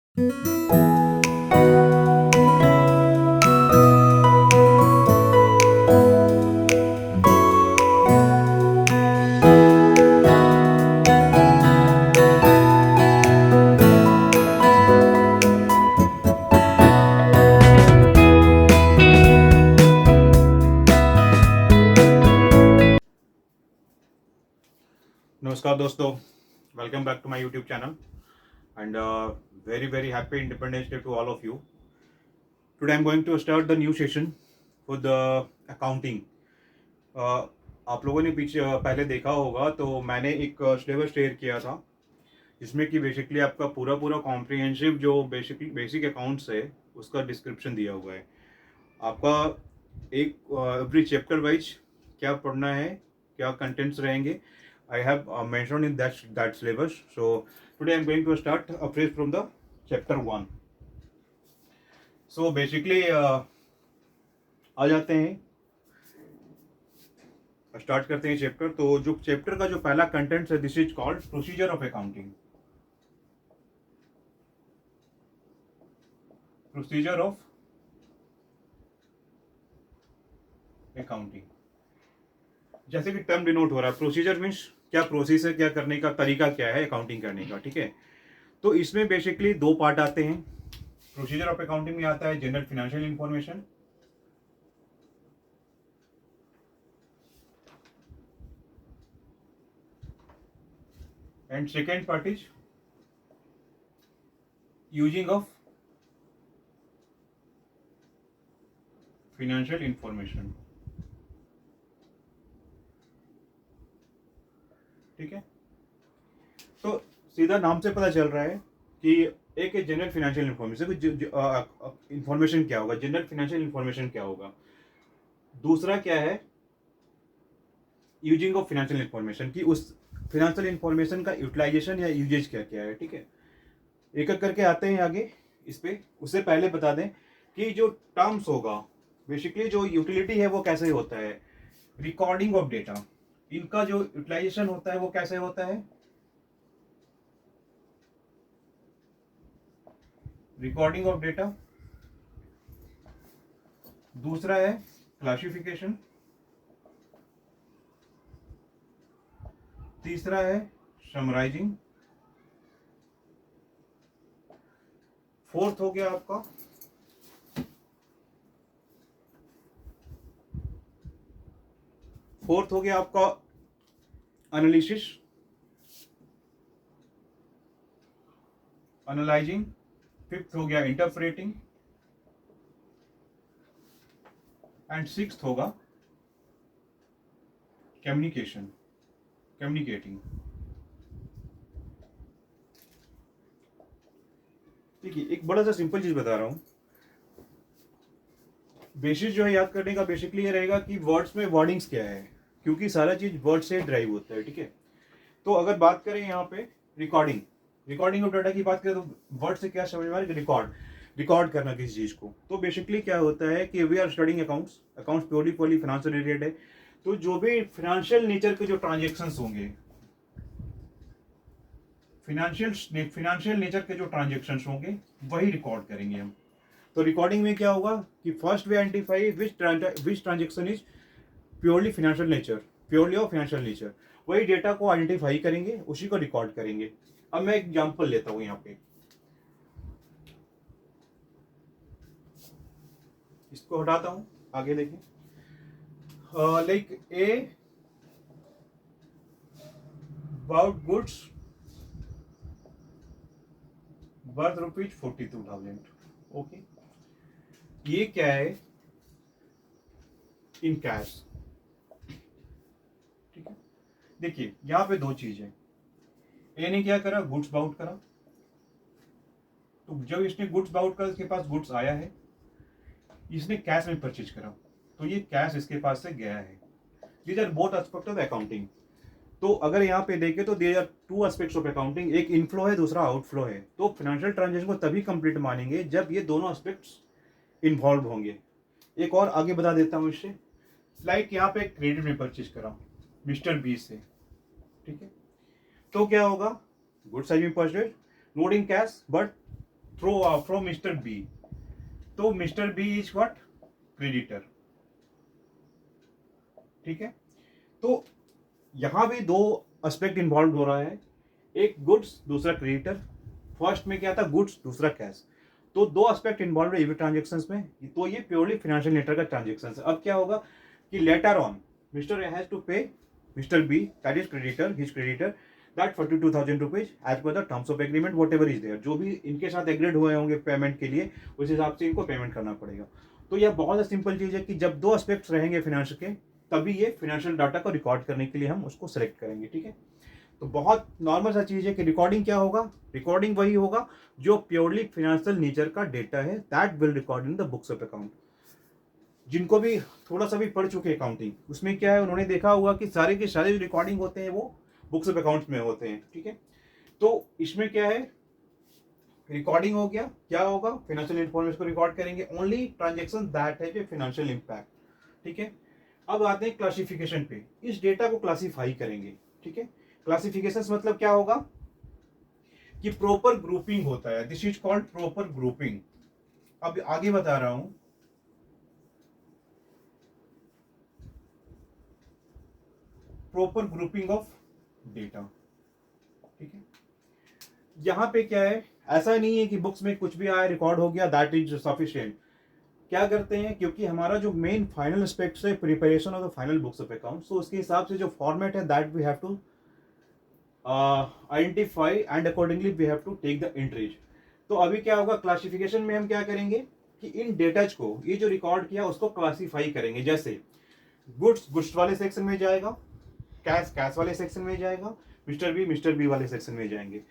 नमस्कार दोस्तों, welcome back to my YouTube channel and very happy Independence Day to all of you. Today I'm going to start the new session for the accounting. आप लोगों ने पीछे पहले देखा होगा तो मैंने एक सिलेबस शेयर किया था जिसमें कि बेसिकली आपका पूरा पूरा कॉम्प्रिहेंसिव जो बेसिक अकाउंट्स है उसका डिस्क्रिप्शन दिया हुआ है। आपका एक एवरी चैप्टर वाइज क्या पढ़ना है, क्या कंटेंट्स रहेंगे, I have mentioned in that syllabus. So today I'm going to start afresh from the chapter 1. So basically आ जाते हैं, स्टार्ट करते हैं चैप्टर। तो जो चैप्टर का जो पहला कंटेंट है, this is called procedure of accounting. Procedure of accounting, जैसे कि टर्म डिनोट हो रहा है, प्रोसीजर मीन्स क्या प्रोसेस है, क्या करने का तरीका क्या है अकाउंटिंग करने का, ठीक है। तो इसमें बेसिकली दो पार्ट आते हैं। प्रोसीजर ऑफ अकाउंटिंग में आता है general financial information, and second part is using of financial information, ठीक है। तो सीधा नाम से पता चल रहा है कि एक है जनरल फाइनेंशियल इंफॉर्मेशन, इंफॉर्मेशन क्या होगा, जनरल फाइनेंशियल इंफॉर्मेशन क्या होगा। दूसरा क्या है यूजिंग ऑफ फाइनेंशियल इंफॉर्मेशन, कि उस फाइनेंशियल इंफॉर्मेशन का यूटिलाइजेशन या यूजेज क्या क्या है, ठीक है। एक एक करके आते हैं आगे इस पे। उससे पहले बता दें कि जो टर्म्स होगा, बेसिकली जो यूटिलिटी है वो कैसे होता है, रिकॉर्डिंग ऑफ डेटा, इनका जो यूटिलाइजेशन होता है वो कैसे होता है, रिकॉर्डिंग ऑफ डेटा। दूसरा है क्लासिफिकेशन, तीसरा है समराइजिंग, फोर्थ हो गया आपका एनालिसिस, एनालाइजिंग। फिफ्थ हो गया इंटरप्रेटिंग, एंड सिक्स्थ होगा कम्युनिकेटिंग। देखिए एक बड़ा सा सिंपल चीज बता रहा हूं। बेसिस जो है याद करने का बेसिकली ये रहेगा कि वर्ड्स में वर्डिंग्स क्या है, क्योंकि सारा चीज वर्ड से ड्राइव होता है, ठीक है। तो अगर बात करें यहाँ पे रिकॉर्डिंग ऑफ डाटा की बात करें तो वर्ड से क्या समझ में आ रहा है, रिकॉर्ड करना किसी चीज को। तो बेसिकली क्या होता है कि we are studying accounts purely financial related है। तो जो भी फाइनेंशियल नेचर के जो ट्रांजेक्शन होंगे, फाइनेंशियल नेचर के जो ट्रांजेक्शन होंगे वही रिकॉर्ड करेंगे हम। तो रिकॉर्डिंग में क्या होगा कि first we identify which transaction is purely of financial nature, वही डेटा को आइडेंटिफाई करेंगे, उसी को रिकॉर्ड करेंगे। अब मैं एग्जांपल लेता हूं यहाँ पे, इसको हटाता हूं, आगे देखिए। Like a about goods worth ₹42,000, okay. ये क्या है, इन कैश, ठीक है। देखिए यहां पे दो चीज है। ए ने क्या करा, गुड्स बाउट करा। तो जब इसने गुड्स बाउट करा, इसके पास गुड्स आया है, इसने कैश में परचेज करा, तो ये कैश इसके पास से गया है। These are both aspect of accounting. तो अगर यहाँ पे देखें तो there are two aspects of accounting, एक इनफ्लो है, दूसरा आउटफ्लो है। तो फाइनेंशियल ट्रांजेक्शन को तभी कंप्लीट मानेंगे जब ये दोनों एस्पेक्ट्स इन्वॉल्व होंगे। एक और आगे बता देता हूँ इससे, लाइक यहाँ पे क्रेडिट में परचेज करा मिस्टर बी से, ठीक है। तो क्या होगा, गुड साइड में purchase, not in cash but from mister B, तो mister B is what, creditor. ठीक है, तो यहां भी दो एस्पेक्ट इन्वॉल्व हो रहा है, एक गुड्स दूसरा क्रेडिटर। फर्स्ट में क्या था, गुड्स, दूसरा कैश। तो दो एस्पेक्ट इन्वॉल्व है ईवी ट्रांजेक्शंस में, तो ये प्योरली फाइनेंशियल नेचर का ट्रांजेक्शन है। अब क्या होगा कि later on mister A has to pay mister B, that is creditor, his creditor, that 42,000 rupees as per the terms of agreement whatever is there. जो भी इनके साथ एग्रीड हुए होंगे पेमेंट के लिए, उस हिसाब से इनको पेमेंट करना पड़ेगा। तो यह बहुत सिंपल चीज है कि जब दो एस्पेक्ट्स रहेंगे फाइनेंस के, तभी ये फाइनेंशियल डाटा को रिकॉर्ड करने के लिए हम उसको सेलेक्ट करेंगे। ठीक है, तो बहुत नॉर्मल सा चीज है कि रिकॉर्डिंग क्या होगा, रिकॉर्डिंग वही होगा जो प्योरली फाइनेंशियल नेचर का डेटा है, that will record in the books of account. जिनको भी थोड़ा सा भी पढ़ चुके अकाउंटिंग, उसमें क्या है, उन्होंने देखा होगा कि सारे के सारे जो रिकॉर्डिंग होते हैं वो बुक्स ऑफ अकाउंट्स में होते हैं। ठीक है, तो इसमें क्या है, रिकॉर्डिंग हो गया, क्या होगा, फाइनेंशियल इन्फॉर्मेशन को रिकॉर्ड करेंगे, ओनली ट्रांजेक्शन दैट है फाइनेंशियल इंपैक्ट। ठीक है, अब आते हैं क्लासिफिकेशन पे, इस डेटा को क्लासिफाई करेंगे। ठीक है, क्लासिफिकेशन मतलब क्या होगा कि प्रॉपर ग्रुपिंग होता है, this is called proper grouping. अब आगे बता रहा हूं, प्रॉपर ग्रुपिंग ऑफ डेटा। ठीक है, यहां पे क्या है, ऐसा नहीं है कि बुक्स में कुछ भी आया रिकॉर्ड हो गया दैट इज सफिशिएंट। क्या करते हैं, क्योंकि हमारा जो मेन फाइनल एस्पेक्ट है preparation of the final books of account, तो उसके हिसाब से जो फॉर्मेट है that we have to identify and accordingly we have to take the entries. तो अभी क्या होगा, क्लासिफिकेशन में हम क्या करेंगे कि इन डेटाज को, ये जो रिकॉर्ड किया उसको क्लासिफाई करेंगे। जैसे गुड्स गुड्स वाले सेक्शन में जाएगा, कैश कैश वाले सेक्शन में जाएगा, मिस्टर बी वाले सेक्शन में जाएंगे।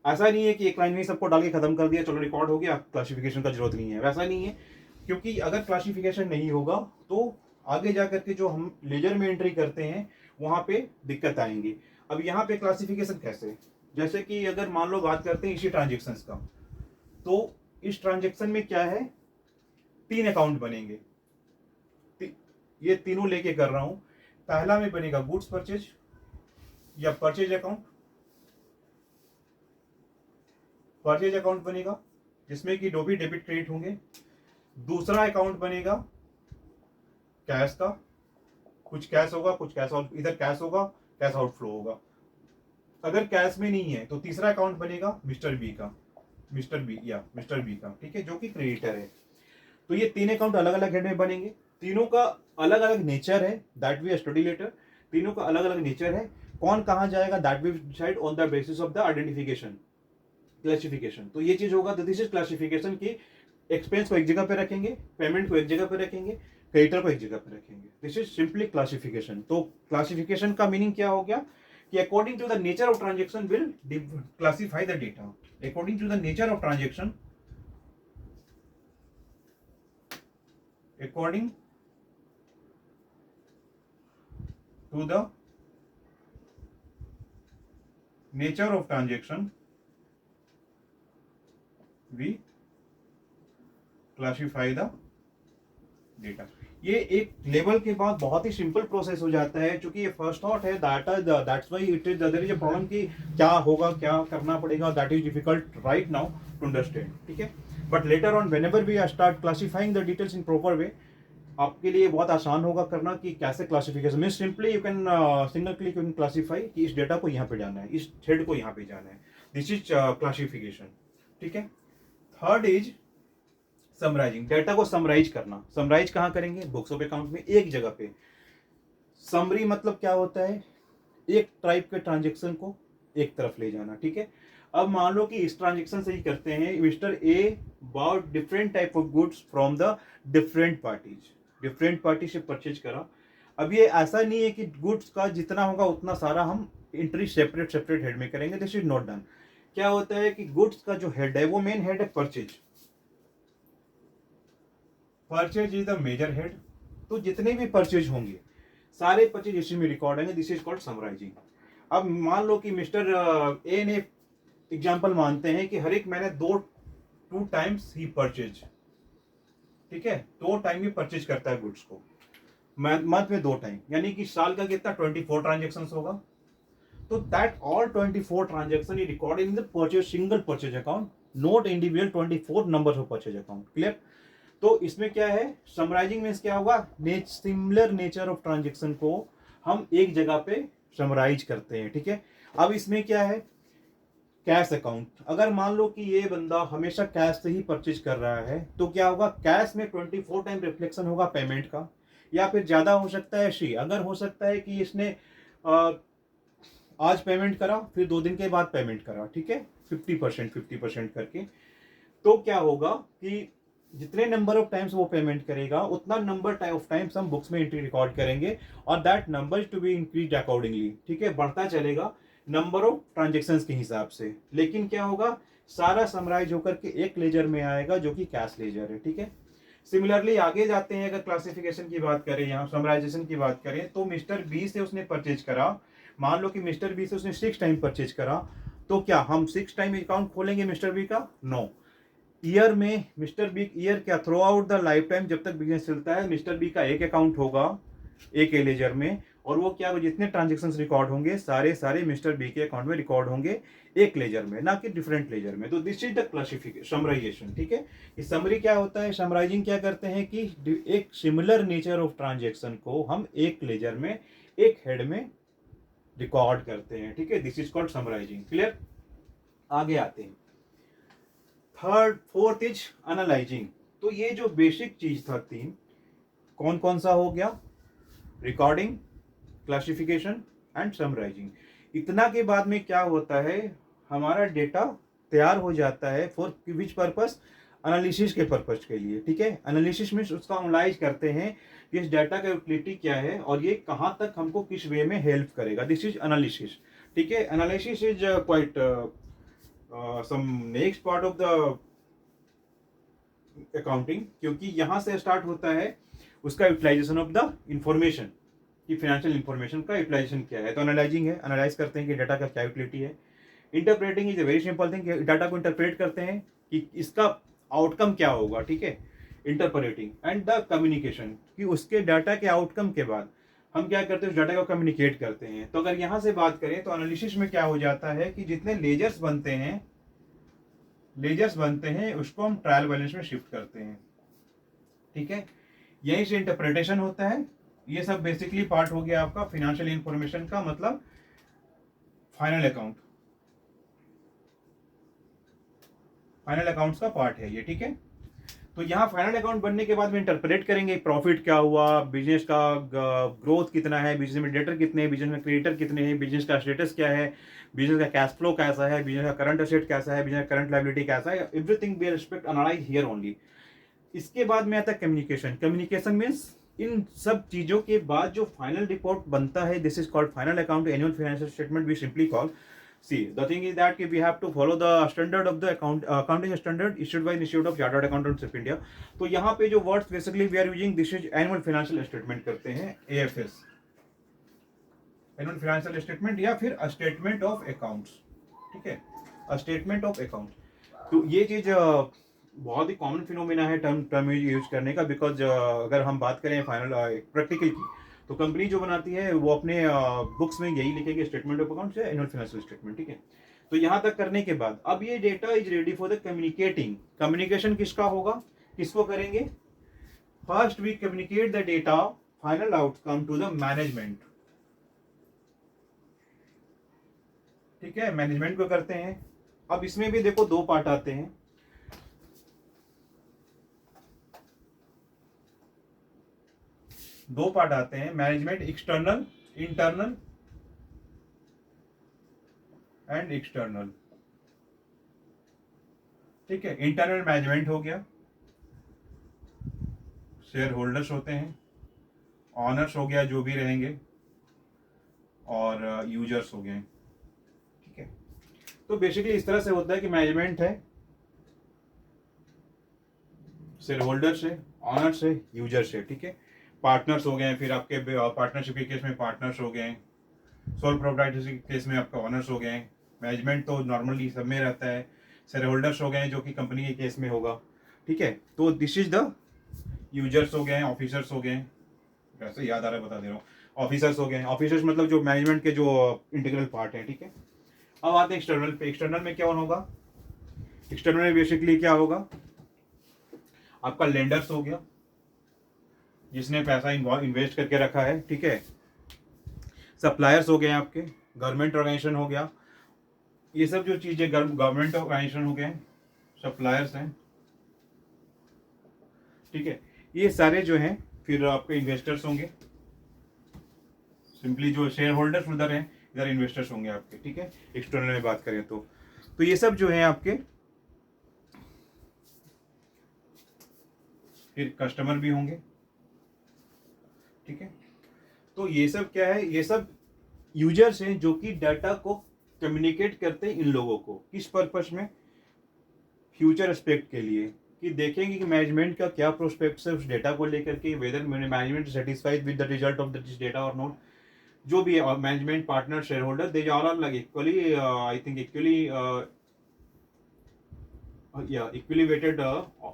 ऐसा नहीं है कि एक लाइन में सबको डाल के खत्म कर दिया, चलो रिकॉर्ड हो गया, क्लासिफिकेशन का जरूरत नहीं है, वैसा नहीं है। क्योंकि अगर क्लासिफिकेशन नहीं होगा तो आगे जाकर के जो हम लेजर में एंट्री करते हैं वहां पे दिक्कत आएंगी। अब यहाँ पे क्लासिफिकेशन कैसे, जैसे कि अगर मान लो बात करते हैं इसी ट्रांजेक्शन्स का, तो इस ट्रांजेक्शन में क्या है, तीन अकाउंट बनेंगे, ये तीनों लेके कर रहा हूं। पहला में बनेगा गुड्स परचेज या परचेज अकाउंट, परचेज अकाउंट बनेगा जिसमें कि दो भी डेबिट क्रेडिट होंगे। दूसरा अकाउंट बनेगा कैश का, कुछ कैश होगा कुछ कैश आउट, इधर कैश होगा कैश आउटफ्लो होगा। अगर कैश में नहीं है तो तीसरा अकाउंट बनेगा मिस्टर बी का, मिस्टर बी का, ठीक है, जो कि क्रेडिटर है। तो ये तीन अकाउंट अलग अलग हेड में बनेंगे, तीनों का अलग अलग नेचर है, दैट वी स्टडी लेटर। तीनों का अलग अलग नेचर है, कौन कहां जाएगा that we decide on the basis of the identification, classification. तो ये चीज होगा, दिस इज क्लासिफिकेशन की एक्सपेंस को एक जगह पे रखेंगे, पेमेंट को एक जगह पे रखेंगे, क्रेडिटर को एक जगह पे रखेंगे। This is simply classification. तो क्लासिफिकेशन का मीनिंग क्या हो गया कि according to the nature of transaction will classify the data, according to the nature of transaction, according to the nature of transaction we classify the data। ये एक level के बाद बहुत ही सिंपल प्रोसेस हो जाता है, क्योंकि ये फर्स्ट थॉट है, that's why it is there is a problem कि क्या होगा, क्या करना पड़ेगा, that is difficult right now to understand. ठीक है, but later on whenever we start classifying the details in proper way, आपके लिए बहुत आसान होगा करना कि कैसे classification mean simply you can single click you can classify कि इस डेटा को यहाँ पे जाना है, इस थ्रेड को यहाँ पे जाना है। This is classification. ठीक है, थर्ड इज समराइजिंग, डेटा को समराइज करना। समराइज कहाँ करेंगे, बुक्स ऑफ अकाउंट में एक जगह पे। समरी मतलब क्या होता है, एक टाइप के ट्रांजेक्शन को एक तरफ ले जाना। ठीक है, अब मान लो कि इस ट्रांजेक्शन से ही करते हैं, mister A bought different type of goods from the different parties, different party से परचेज करा। अब ये ऐसा नहीं है कि गुड्स का जितना होगा उतना सारा हम एंट्री सेपरेट सेपरेट हेड में करेंगे, दिस इज नॉट डन। क्या होता है कि गुड्स का जो हेड है वो मेन हेड है purchase, purchase is the major head. तो जितने भी परचेज होंगे सारे परचेज इसी में रिकॉर्ड होंगे, दिस इज कॉल्ड समराइजिंग। अब मान लो कि मिस्टर ए ने, एग्जाम्पल मानते हैं कि हर एक महीने टू टाइम्स ही परचेज, ठीक है, 2 टाइम ही परचेज करता है गुड्स को, मंथ में 2 टाइम, यानी कि साल का कितना 24 ट्रांजेक्शन होगा। तो that all 24 transaction record in the purchase, single purchase account, note individual 24 number of purchase account. Clear? तो इसमें क्या है, समराइजिंग में क्या होगा, सिमिलर नेचर ऑफ ट्रांजेक्शन को हम एक जगह पे समराइज करते हैं। ठीक है, अब इसमें क्या है, कैश अकाउंट, अगर मान लो कि ये बंदा हमेशा कैश से ही परचेज कर रहा है तो क्या होगा, कैश में 24 टाइम रिफ्लेक्शन होगा पेमेंट का, या फिर ज्यादा हो सकता है शी, अगर हो सकता है कि इसने आज पेमेंट करा फिर 2 दिन के बाद पेमेंट करा, ठीक है, 50% करके, तो क्या होगा कि जितने नंबर ऑफ टाइम्स वो पेमेंट करेगा उतना नंबर ऑफ टाइम्स हम बुक्स में एंट्री रिकॉर्ड करेंगे, और that number to be increase accordingly. ठीक है, बढ़ता चलेगा नंबर ऑफ ट्रांजेक्शन्स के हिसाब से, लेकिन क्या होगा, सारा समराइज होकर के एक लेजर में आएगा जो कि कैश लेजर है। ठीक है, सिमिलरली आगे जाते हैं, अगर क्लासिफिकेशन की बात करें, यहाँ समराइजेशन की बात करें, तो मिस्टर बी से उसने परचेज करा, मान लो कि मिस्टर बी से उसने 6 टाइम परचेज करा, तो क्या हम 6 टाइम अकाउंट खोलेंगे मिस्टर बी का? नो। ईयर में मिस्टर बी, ईयर क्या, through out the life time जब तक बिजनेस चलता है, मिस्टर बी का एक अकाउंट होगा एक लेजर में, और वो क्या, जितने ट्रांजेक्शन रिकॉर्ड होंगे सारे मिस्टर बी के अकाउंट में रिकॉर्ड होंगे एक लेजर में, ना कि डिफरेंट लेजर में। तो this is the classification, summarisation. ठीक है, इस समरी क्या होता है, समराइजिंग क्या करते हैं कि एक सिमिलर नेचर ऑफ ट्रांजेक्शन को हम एक लेजर में एक हेड में रिकॉर्ड करते हैं। ठीक है, this is called summarising. Clear? आगे आते हैं, फोर्थ इज एनालाइजिंग। तो ये जो बेसिक चीज था तीन, कौन कौन सा हो गया, रिकॉर्डिंग, क्लासिफिकेशन एंड समराइजिंग। इतना के बाद में क्या होता है, हमारा डेटा तैयार हो जाता है फॉर विच पर्पस, एनालिसिस के पर्पस के लिए। ठीक है, एनालिसिस में उसका एनालाइज करते हैं कि इस डाटा का यूटिलिटी क्या है और ये कहाँ तक हमको किस वे में हेल्प करेगा, दिस इज एनालिसिस। ठीक है, analysis is quite some next part of the accounting, क्योंकि यहां से स्टार्ट होता है उसका यूटिलाइजेशन ऑफ द इंफॉर्मेशन, कि फाइनेंशियल इंफॉर्मेशन का यूटिलाइजेशन क्या है। तो एनालाइजिंग है, एनालाइज करते हैं कि डाटा का क्या यूटिलिटी है। Interpreting is a very simple thing, data को इंटरप्रेट करते हैं कि इसका आउटकम क्या होगा। ठीक है, इंटरप्रेटिंग एंड द कम्युनिकेशन, कि उसके डाटा के आउटकम के बाद हम क्या करते हैं, उस डाटा को कम्युनिकेट करते हैं। तो अगर यहां से बात करें तो एनालिसिस में क्या हो जाता है कि जितने लेजर्स बनते हैं उसको हम ट्रायल बैलेंस में शिफ्ट करते हैं। ठीक है, यहीं से इंटरप्रिटेशन होता है। ये सब बेसिकली पार्ट हो गया आपका फाइनेंशियल इंफॉर्मेशन का, मतलब फाइनल अकाउंट्स का पार्ट है ये। ठीक है, तो यहाँ फाइनल अकाउंट बनने के बाद में इंटरप्रेट करेंगे प्रॉफिट क्या हुआ, बिजनेस का ग्रोथ कितना है, बिजनेस में डेटर कितने हैं, बिजनेस में क्रेडिटर कितने हैं, बिजनेस का स्टेटस क्या है, बिजनेस का कैश फ्लो कैसा है, बिजनेस का करंट एसेट कैसा है, बिजनेस का करंट लायबिलिटी कैसा है, everything we respect analyse here only. इसके बाद में आता है कम्युनिकेशन। कम्युनिकेशन मीन्स इन सब चीजों के बाद जो फाइनल रिपोर्ट बनता है, this is called final account, annual financial statement we simply call. See, the thing is that we have to follow the standard of the accounting standard issued by Institute of Chartered Accountants of India. तो यहाँ पे जो words basically we are using, this is annual financial statement करते हैं, AFS, annual financial statement, या फिर a statement of accounts। ठीक है, a statement of accounts। तो ये चीज बहुत ही कॉमन फिनोमिना है टर्म यूज करने का, बिकॉज अगर हम बात करें फाइनल प्रैक्टिकल की, तो कंपनी जो बनाती है वो अपने बुक्स में यही लिखेगी, स्टेटमेंट ऑफ अकाउंट्स या एनुअल फाइनेंशियल स्टेटमेंट। ठीक है, तो यहां तक करने के बाद अब ये data is ready for the communicating. Communication किसका होगा, किसको करेंगे, first we communicate the data final outcome to the management. ठीक है, मैनेजमेंट को करते हैं। अब इसमें भी देखो दो पार्ट आते हैं, management external, internal and external. ठीक है, इंटरनल मैनेजमेंट हो गया, शेयर होल्डर्स होते हैं, ऑनर्स हो गया जो भी रहेंगे, और यूजर्स हो गए। ठीक है, तो बेसिकली इस तरह से होता है कि मैनेजमेंट है, शेयर होल्डर्स है, ऑनर्स है, यूजर्स है। ठीक है, पार्टनर्स हो गए, फिर आपके पार्टनरशिप के केस में पार्टनर्स हो गए, सोल प्रोप्राइटरशिप के केस में आपका ऑनर्स हो गए। मैनेजमेंट तो नॉर्मली सब में रहता है, शेयर होल्डर्स हो गए जो कि कंपनी के केस में होगा। ठीक है, तो दिस इज द यूजर्स हो गए, ऑफिसर्स हो गए, वैसे याद आ रहा है बता दे रहा हूँ, ऑफिसर्स हो गए। ऑफिसर्स मतलब जो मैनेजमेंट के जो इंटीग्रल पार्ट है। ठीक है, अब आते हैं एक्सटर्नल पे। एक्सटर्नल में क्या होगा, एक्सटर्नल में बेसिकली क्या होगा, आपका लेंडर्स हो गया जिसने पैसा इन्वेस्ट करके रखा है, ठीक है। सप्लायर्स हो गए आपके, गवर्नमेंट ऑर्गेनाइजेशन हो गया, ये सब जो चीजें गवर्नमेंट ऑर्गेनाइजेशन हो गए, सप्लायर्स हैं, ठीक है। ये सारे जो हैं फिर आपके इन्वेस्टर्स होंगे, सिंपली जो शेयर होल्डर्स उधर हैं, इधर इन्वेस्टर्स होंगे आपके, ठीक है। एक्सटर्नल में बात करें तो ये सब जो है आपके फिर कस्टमर भी होंगे, ठीक है। तो ये सब क्या है, ये सब यूजर्स हैं जो कि डाटा को कम्युनिकेट करते हैं इन लोगों को, किस पर्पस में, फ्यूचर एस्पेक्ट के लिए, कि देखेंगे कि मैनेजमेंट का क्या प्रोस्पेक्ट है उस डेटा को लेकर के, whether management satisfied with the result of this data और नॉट। जो भी है management, partner, share holder, they are all like equally, I think equally weighted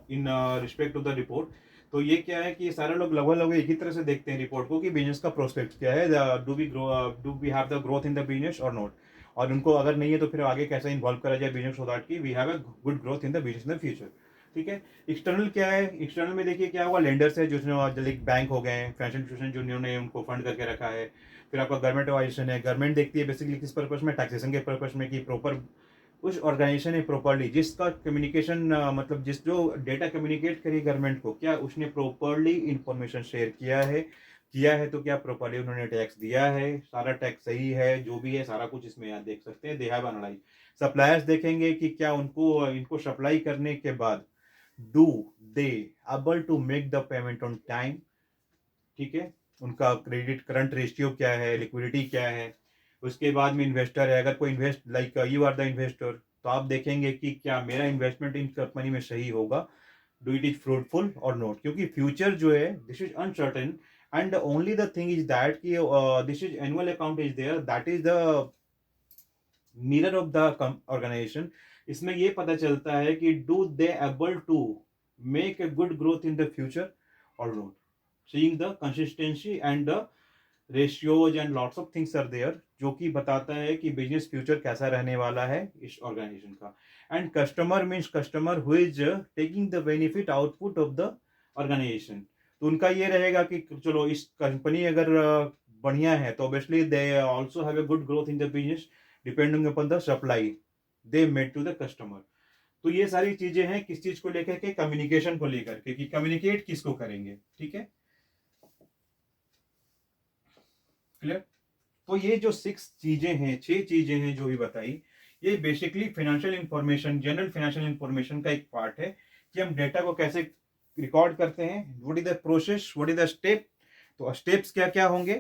in respect to the report. तो ये क्या है कि ये सारे लोग लगभग एक ही तरह से देखते हैं रिपोर्ट को कि बिजनेस का प्रोस्पेक्ट क्या है, do we have the growth in the business और नॉट, और उनको अगर नहीं है तो फिर आगे कैसे इन्वॉल्व करा जाए बिजनेस सो दैट कि we have a good growth in the business in the future, ठीक है। एक्सटर्नल क्या है, एक्सटर्नल में देखिए क्या हुआ, लेंडर्स है जिसने बैंक हो गए, फाइनेंशियल इंस्टीट्यूशन जिन्होंने उनको फंड करके रखा है। फिर आपका गवर्नमेंट ऑर्गेनाइजेशन है, गवर्नमेंट देखती है बेसिकली किस पर्पस में, टैक्सेशन के पर्पस में, कि प्रॉपर उस ऑर्गेनाइजेशन ने प्रॉपरली जिसका कम्युनिकेशन मतलब जिस जो डेटा कम्युनिकेट करी गवर्नमेंट को, क्या उसने प्रॉपरली इंफॉर्मेशन शेयर किया है तो क्या प्रॉपरली उन्होंने टैक्स दिया है, सारा टैक्स सही है, जो भी है सारा कुछ इसमें यहाँ देख सकते हैं, दे हैव एनालाइज। सप्लायर्स देखेंगे कि क्या इनको सप्लाई करने के बाद do they able to make the payment on time, ठीक है। उनका क्रेडिट करंट रेशियो क्या है, लिक्विडिटी क्या है। उसके बाद में इन्वेस्टर है, अगर कोई invest like you are the investor, तो आप देखेंगे कि क्या मेरा इन्वेस्टमेंट इन कंपनी में सही होगा, डू इट इज फ्रूटफुल और नॉट, क्योंकि फ्यूचर जो है this is uncertain and only the thing is that कि this is annual account is there, that is the mirror of the organization. इसमें ये पता चलता है कि do they able to make a good growth in the future और not, seeing the consistency and the ratios and lots of things are there, जो कि बताता है कि बिजनेस फ्यूचर कैसा रहने वाला है इस ऑर्गेनाइजेशन का। End customer means customer who is taking the benefit output of the organisation. तो उनका ये रहेगा कि चलो इस कंपनी अगर बढ़िया है तो obviously they also have a good growth in the business depending upon the supply they made to the customer. तो ये सारी चीजें हैं किस चीज को लेकर के, कम्युनिकेशन को लेकर के, कि कम्युनिकेट किसको करेंगे, ठीक है, क्लियर। तो ये जो 6 चीजें हैं, 6 चीजें हैं जो भी बताई, ये basically financial information, general financial information का एक पार्ट है कि हम डेटा को कैसे रिकॉर्ड करते हैं, what is the process, what is the step. तो स्टेप्स क्या क्या होंगे,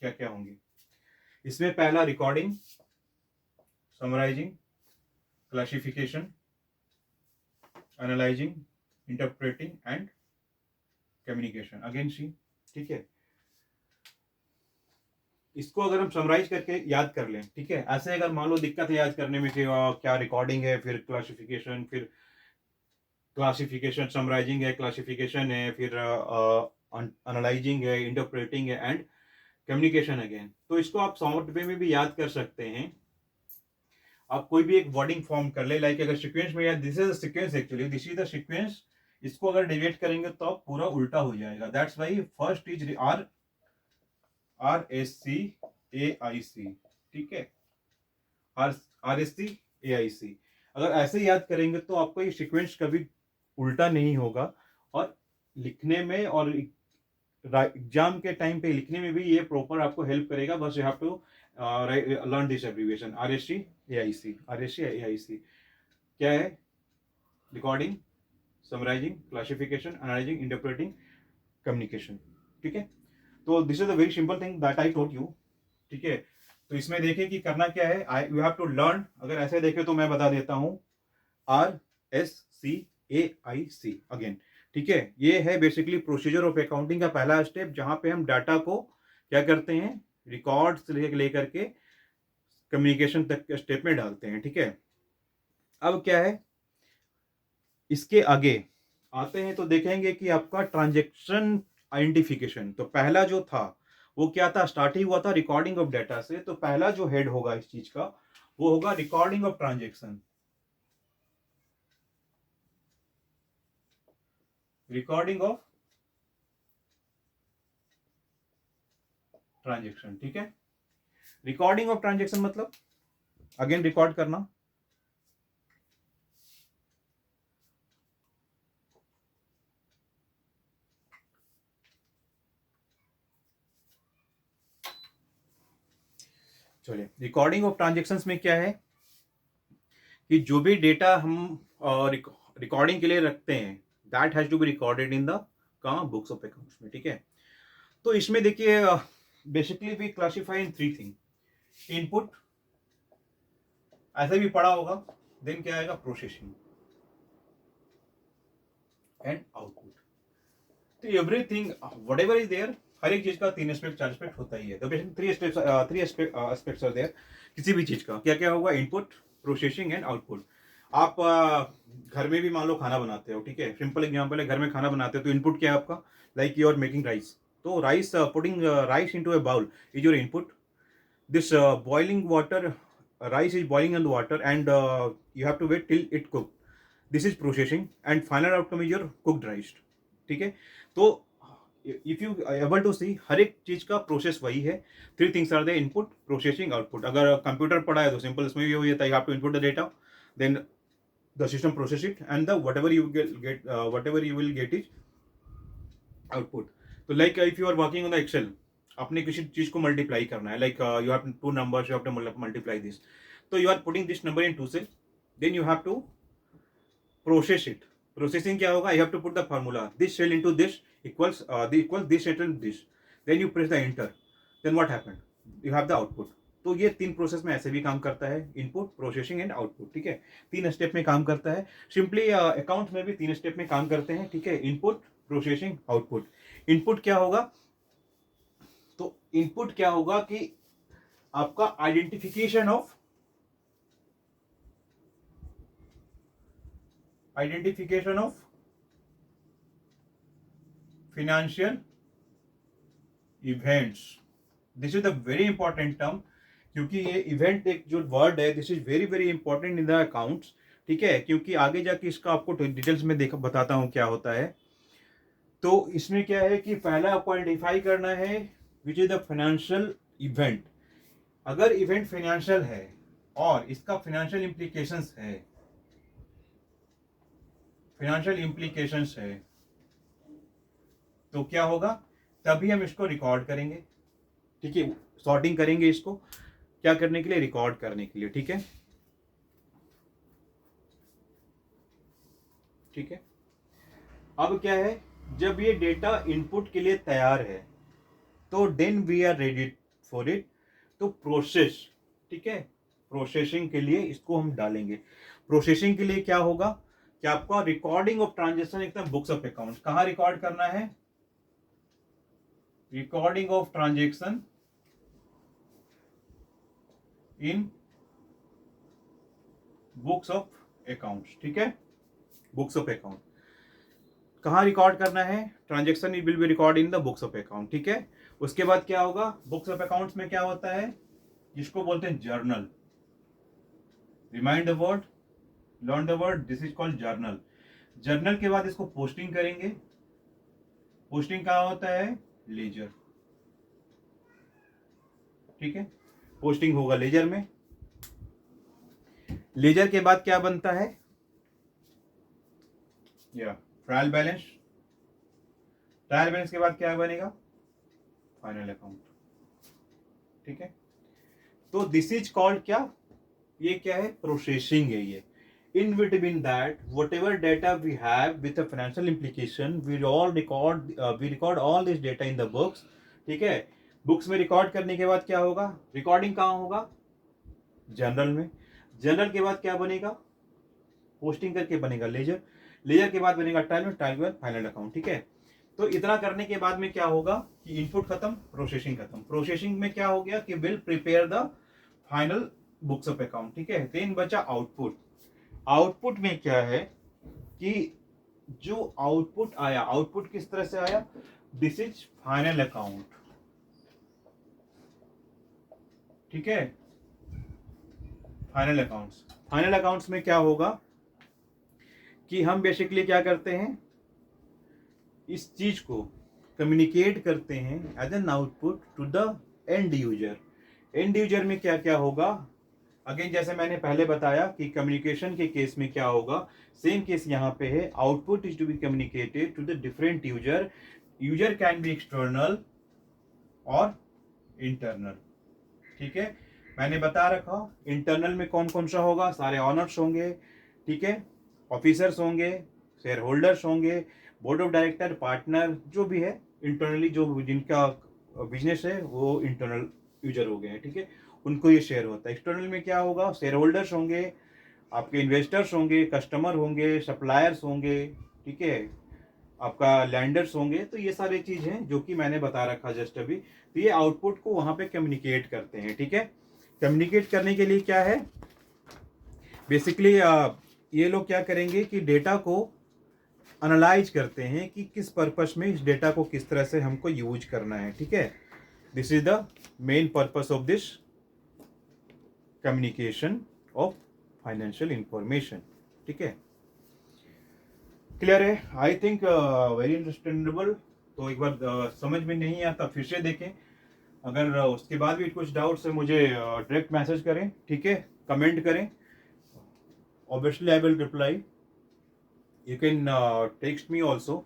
क्या क्या होंगे इसमें, पहला recording, summarising, classification, analysing, interpreting and communication, again see, ठीक है। इसको अगर हम समराइज करके याद कर लें, ठीक है, ऐसे अगर मान लो दिक्कत है याद करने में कि क्या रिकॉर्डिंग है, फिर क्लासिफिकेशन समराइजिंग है, क्लासिफिकेशन है, फिर एनालाइजिंग है, इंटरप्रेटिंग है एंड कम्युनिकेशन अगेन। तो इसको आप शॉर्ट वे में भी याद कर सकते हैं। आप कोई भी एक वर्डिंग फॉर्म कर ले, लाइक अगर सीक्वेंस में, this is the sequence, actually this is the sequence, इसको अगर डिवाइड करेंगे तो आप पूरा उल्टा हो जाएगा। That's why first is RSC AIC, ठीक है, RSC AIC। अगर ऐसे याद करेंगे तो आपको ये सीक्वेंस कभी उल्टा नहीं होगा, और लिखने में और एग्जाम के टाइम पे लिखने में भी ये प्रॉपर आपको हेल्प करेगा। बस you have to learn this abbreviation, RSC AIC क्या है, recording, summarising, classification, analysing, interpreting, communication, ठीक है। तो this is a very simple thing that I told you, ठीक है। तो इसमें देखें कि करना क्या है, यू हैव टू लर्न। अगर ऐसे देखें तो मैं बता देता हूं, RSC AIC अगेन, ठीक है। ये है बेसिकली प्रोसीजर ऑफ अकाउंटिंग का पहला स्टेप, जहां पे हम डाटा को क्या करते हैं, रिकॉर्ड से लेकर के कम्युनिकेशन तक के स्टेप में डालते हैं, ठीक है। अब क्या है, इसके आगे आते हैं तो देखेंगे कि आपका ट्रांजैक्शन आइडेंटिफिकेशन। तो पहला जो था वो क्या था, स्टार्ट ही हुआ था रिकॉर्डिंग ऑफ डाटा से। तो पहला जो हेड होगा इस चीज का वो होगा recording of transaction. Recording of transaction, ठीक है। रिकॉर्डिंग ऑफ ट्रांजेक्शन मतलब अगेन रिकॉर्ड करना। चलिए, रिकॉर्डिंग ऑफ ट्रांजेक्शन्स में क्या है कि जो भी डेटा हम रिकॉर्डिंग के लिए रखते हैं that has to be recorded in the कहाँ, बुक्स ऑफ अकाउंट्स में, ठीक है। तो इसमें देखिए basically we classify in 3 thing. Input ऐसे भी पढ़ा होगा, देन क्या आएगा, प्रोसेसिंग एंड आउटपुट। तो everything whatever is there, हर एक चीज का 3 एस्पेक्ट 4 एस्पेक्ट होता ही है। तो बेसिकली 3 एस्पेक्ट्स आर देयर किसी भी चीज का। क्या क्या होगा, इनपुट, प्रोसेसिंग एंड आउटपुट। आप घर में भी मान लो खाना बनाते हो, ठीक है, सिंपल एग्जांपल है, घर में खाना बनाते हो तो इनपुट क्या है आपका, like you are making rice. तो rice, putting rice into a bowl is your input. This boiling water, rice is boiling in the water, and you have to wait till it cook. This is processing, and final outcome is your cooked rice. ठीक है। तो if you able to see, हर एक चीज का process वही है। 3 things are the input, processing, output. अगर कंप्यूटर पढ़ा है तो सिंपल इसमें भी वही होता है, you have to input the data, then the system process it, and the whatever you will get is output. तो like if you are working on the Excel, आपने किसी चीज को मल्टीप्लाई करना है, like you have 2 numbers, you have to multiply this. तो you are putting this number in 2 cell, then you have to process it. Processing क्या होगा, you have to put the formula, this cell into this equals this cell into this, then you press the enter, then what happened, you have the output. तो ये 3 process में ऐसे भी काम करता है, इनपुट, प्रोसेसिंग एंड आउटपुट, ठीक है। 3 स्टेप में काम करता है। सिंपली अकाउंट में भी 3 स्टेप में काम करते हैं, ठीक है, इनपुट, प्रोसेसिंग, आउटपुट। इनपुट क्या होगा, तो इनपुट क्या होगा कि आपका identification of financial events. This is the very important term, क्योंकि ये इवेंट एक जो वर्ड है, this is very very important in the accounts, ठीक है, क्योंकि आगे जाके इसका आपको डिटेल्स में बताता हूं क्या होता है। तो इसमें क्या है कि पहला आपको आइडेंटिफाई करना है which is the financial event. अगर इवेंट फाइनेंशियल है और इसका फाइनेंशियल इम्प्लीकेशंस है, तो क्या होगा, तभी हम इसको रिकॉर्ड करेंगे, ठीक है। सॉर्टिंग करेंगे इसको क्या करने के लिए, रिकॉर्ड करने के लिए, ठीक है, ठीक है। अब क्या है, जब ये डेटा इनपुट के लिए तैयार है तो then we are ready for it तो प्रोसेस, ठीक है। प्रोसेसिंग के लिए इसको हम डालेंगे। प्रोसेसिंग के लिए क्या होगा कि आपका रिकॉर्डिंग ऑफ ट्रांजेक्शन एकदम बुक्स ऑफ अकाउंट, कहां रिकॉर्ड करना है, recording of transaction in books of accounts, ठीक है, बुक्स ऑफ अकाउंट। कहां रिकॉर्ड करना है, transaction will be record in the books of account, ठीक है। उसके बाद क्या होगा, बुक्स ऑफ अकाउंट्स में क्या होता है, जिसको बोलते हैं journal. Remind the word, learn the word, this is called journal. Journal के बाद इसको पोस्टिंग करेंगे। पोस्टिंग कहां होता है, लेजर, ठीक है, पोस्टिंग होगा लेजर में। लेजर के बाद क्या बनता है, या ट्रायल बैलेंस। ट्रायल बैलेंस के बाद क्या बनेगा, फाइनल अकाउंट, ठीक है। तो दिस इज कॉल्ड क्या, ये क्या है, प्रोसेसिंग है ये। In between that, whatever data we have with a financial implication, we record all this data in the books, ठीक है। बुक्स में रिकॉर्ड करने के बाद क्या होगा, रिकॉर्डिंग कहाँ होगा, जर्नल में। जर्नल के बाद क्या बनेगा, पोस्टिंग करके बनेगा लेजर। लेजर के बाद बनेगा ट्रायल, ट्रायल के बाद फाइनल अकाउंट, ठीक है। तो इतना करने के बाद में क्या होगा कि इनपुट खत्म, प्रोसेसिंग खत्म। प्रोसेसिंग में क्या हो गया कि will prepare the final books of account, ठीक है। देन बचा आउटपुट। आउटपुट में क्या है कि जो आउटपुट आया, आउटपुट किस तरह से आया, दिस इज फाइनल अकाउंट, ठीक है। Final accounts. फाइनल अकाउंट्स में क्या होगा कि हम बेसिकली क्या करते हैं, इस चीज को कम्युनिकेट करते हैं as an output to the end user. End user में क्या क्या होगा, अगेन जैसे मैंने पहले बताया कि कम्युनिकेशन के केस में क्या होगा, सेम केस यहाँ पे है। Output is to be communicated to the different user. User can be external और इंटरनल। ठीक है, मैंने बता रखा इंटरनल में कौन कौन सा होगा, सारे ऑनर्स होंगे, ठीक है, ऑफिसर्स होंगे, शेयर होल्डर्स होंगे, बोर्ड ऑफ डायरेक्टर, पार्टनर, जो भी है इंटरनली, जो जिनका बिजनेस है वो इंटरनल यूजर हो गए हैं। ठीक है, उनको ये शेयर होता है। एक्सटर्नल में क्या होगा, शेयर होल्डर्स होंगे, आपके इन्वेस्टर्स होंगे, कस्टमर होंगे, सप्लायर्स होंगे, ठीक है, आपका लैंडर्स होंगे। तो ये सारी चीज हैं जो कि मैंने बता रखा जस्ट अभी। तो ये आउटपुट को वहां पे कम्युनिकेट करते हैं। ठीक है, कम्युनिकेट करने के लिए क्या है, बेसिकली ये लोग क्या करेंगे कि डेटा को एनालाइज करते हैं कि किस पर्पस में इस डेटा को किस तरह से हमको यूज करना है। ठीक है, this is the main purpose of this communication of financial information. ठीक है, क्लियर है? I think very understandable. तो एक बार समझ में नहीं आता फिर से देखें, अगर उसके बाद भी कुछ डाउट्स है मुझे डायरेक्ट मैसेज करें, ठीक है, कमेंट करें, obviously I will reply. You can text me also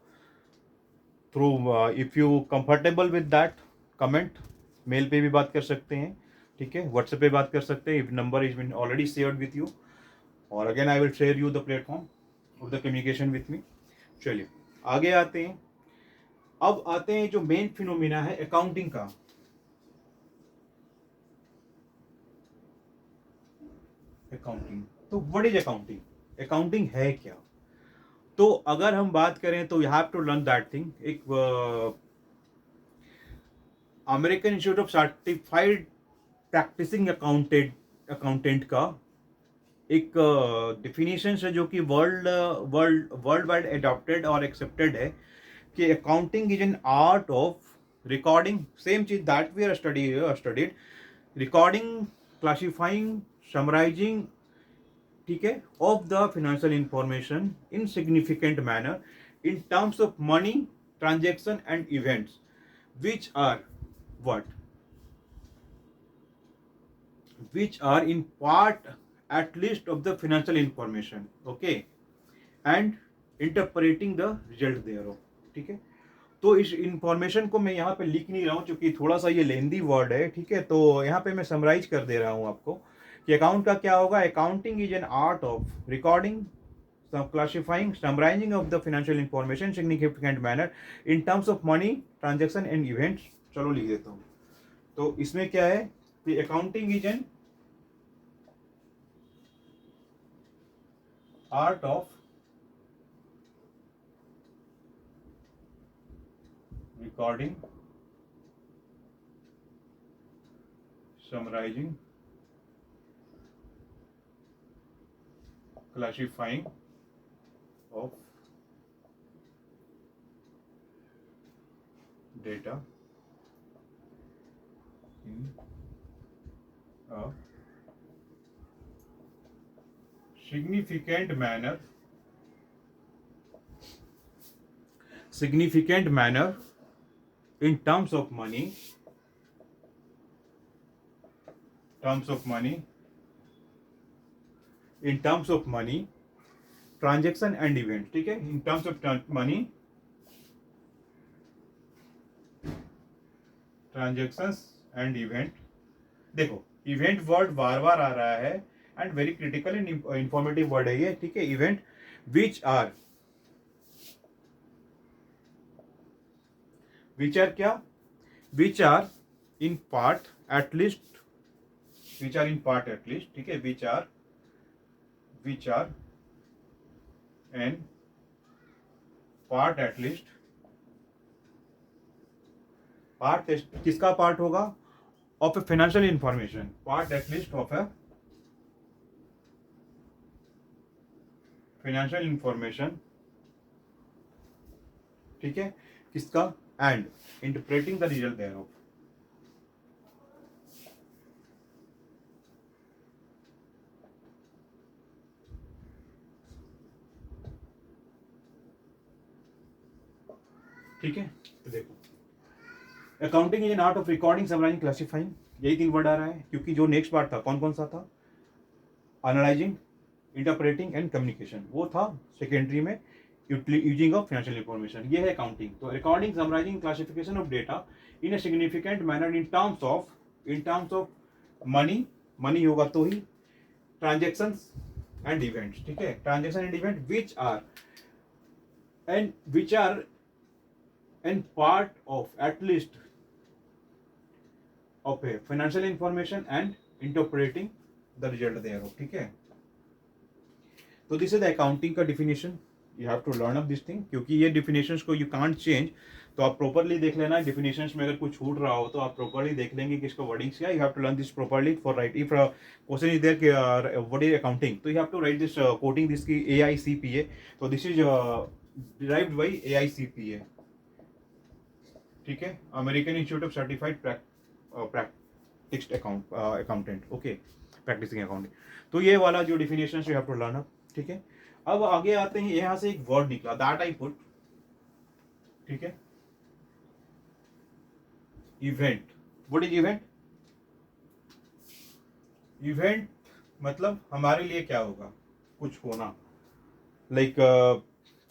through, if you comfortable with that comment, mail पे भी बात कर सकते हैं, ठीक है, व्हाट्सएप पे बात कर सकते हैं, if number is been already shared with you, और again I will share you the platform of the communication with me. चलिए आगे आते हैं। अब आते हैं जो मेन फिनोमिना है अकाउंटिंग का। अकाउंटिंग, तो व्हाट इज अकाउंटिंग, अकाउंटिंग है क्या? तो अगर हम बात करें तो you have to learn that thing. एक American institute of certified practising accountant का एक डिफिनीशन है जो कि वर्ल्ड वाइड एडॉप्टेड और एक्सेप्टेड है कि accounting is an art of recording, same चीज that we are studied, recording, classifying, summarising, ठीक है, of the financial information in significant manner in terms of money, transaction and events which are what which are in part at least of the financial information, okay, and interpreting the result thereof। ठीक है, तो इस information को मैं यहाँ पे लिख नहीं रहा हूँ क्योंकि थोड़ा सा ये लेंदी वर्ड है। ठीक है, तो यहाँ पे मैं समराइज कर दे रहा हूँ आपको कि अकाउंट का क्या होगा। Accounting is an art of recording, classifying, summarizing of the financial information significant manner in terms of money, transaction and events। चलो लिख देता हूँ। तो इसमें क्या है कि accounting is an art of recording, summarising, classifying of data in a significant manner in terms of money, transaction and event. ठीक है, in terms of money, transactions and event. देखो इवेंट वर्ड बार बार आ रहा है and very critical and informative word है ये। ठीक है, इवेंट विच आर क्या, which are in part at least, ठीक है, which are an part at least. Part किसका पार्ट होगा, of a financial information, part at least of a financial information. ठीक है, किसका, and interpreting the result thereof. ठीक है, तो देखो accounting is an art of recording, summarising, classifying, यही 3 वर्ड आ रहा है, क्योंकि जो नेक्स्ट पार्ट था कौन कौन सा था, एनालाइजिंग, इंटरप्रेटिंग एंड कम्युनिकेशन, वो था सेकेंडरी में यूजिंग ऑफ फाइनेंशियल इंफॉर्मेशन, ये है अकाउंटिंग। तो recording, summarising, classification of data in a significant manner in terms of money, money होगा तो ही, ट्रांजेक्शंस एंड इवेंट्स, ठीक है, transaction and event which are an part of at least of a financial information and interpreting the result thereof, ठीक है। तो this is the accounting का definition, you have to learn up this thing, क्योंकि ये definitions को you can't change, तो आप properly देख लेना, डिफिनेशंस में अगर कुछ छूट रहा हो तो आप प्रॉपरली देख लेंगे कि इसका वर्डिंग्स क्या, you have to learn this properly for write. If question is there कि व्हाट इज अकाउंटिंग, तो you have to write this quoting this की AICPA, तो this is derived by AICPA, ठीक है, American institute of Certified Practised Accountant, okay, practising accounting. तो ये वाला जो definition you have to learn up, ठीक है। अब आगे आते हैं, यहां से एक वर्ड निकला दैट आई पुट, ठीक है, event. What is event? Event मतलब हमारे लिए क्या होगा, कुछ होना, लाइक